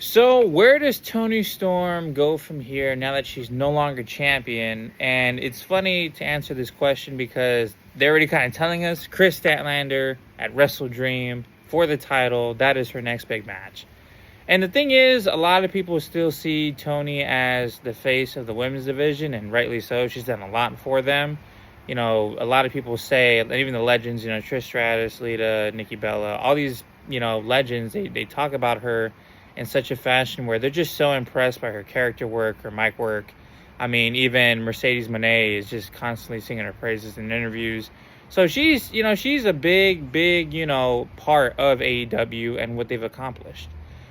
So, where does Toni Storm go from here now that she's no longer champion? And it's funny to answer this question because they're already kind of telling us Chris Statlander at Wrestle Dream for the title. That is her next big match. And the thing is, a lot of people still see Toni as the face of the women's division, and rightly so. She's done a lot for them. You know, a lot of people say, and even the legends, Trish Stratus, Lita, Nikki Bella, all these, legends, they talk about her in such a fashion where they're just so impressed by her character work, her mic work. I mean, even Mercedes Moné is just constantly singing her praises in interviews. So she's a big, part of AEW and what they've accomplished.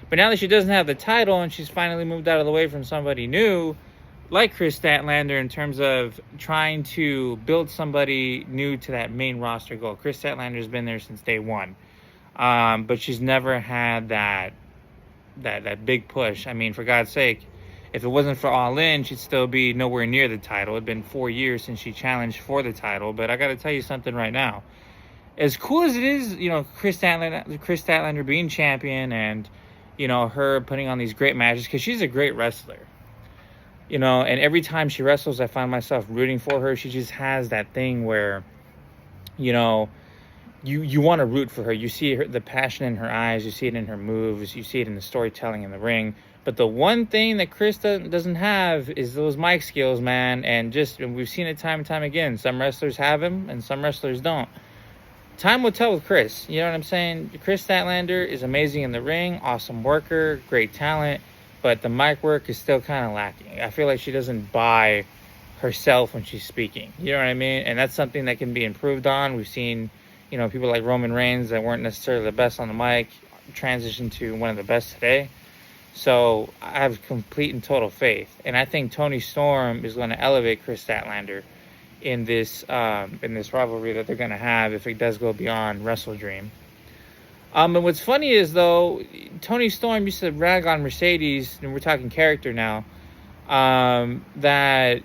But now that she doesn't have the title and she's finally moved out of the way from somebody new, like Chris Statlander, in terms of trying to build somebody new to that main roster goal. Chris Statlander's been there since day one. But she's never had that big push. I mean, for God's sake, if it wasn't for All In, she'd still be nowhere near the title. It'd been 4 years since she challenged for the title. But I got to tell you something right now. As cool as it is, Chris Statlander being champion and, her putting on these great matches, because she's a great wrestler. And every time she wrestles, I find myself rooting for her. She just has that thing where, you want to root for her. You see the passion in her eyes. You see it in her moves. You see it in the storytelling in the ring. But the one thing that Chris doesn't have is those mic skills, man. And we've seen it time and time again. Some wrestlers have them and some wrestlers don't. Time will tell with Chris. You know what I'm saying? Chris Statlander is amazing in the ring. Awesome worker. Great talent. But the mic work is still kind of lacking. I feel like she doesn't buy herself when she's speaking. You know what I mean? And that's something that can be improved on. We've seen people like Roman Reigns that weren't necessarily the best on the mic transition to one of the best today. So I have complete and total faith. And I think Toni Storm is going to elevate Chris Statlander in this rivalry that they're going to have if it does go beyond Wrestle Dream. And what's funny is, though, Toni Storm used to rag on Mercedes, and we're talking character now, that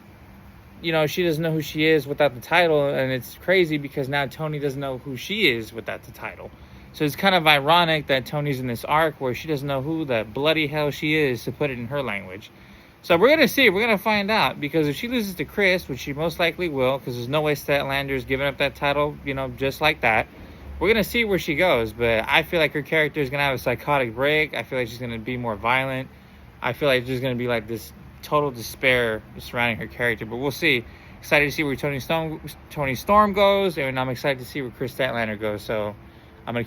she doesn't know who she is without the title, and it's crazy because now Toni doesn't know who she is without the title. So it's kind of ironic that Toni's in this arc where she doesn't know who the bloody hell she is, to put it in her language. So we're going to see. We're going to find out, because if she loses to Chris, which she most likely will, because there's no way Statlander is giving up that title, just like that. We're going to see where she goes, but I feel like her character is going to have a psychotic break. I feel like she's going to be more violent. I feel like there's going to be like this total despair surrounding her character, but we'll see. Excited to see where Toni Storm goes, and I'm excited to see where Chris Statlander goes. So I'm going to keep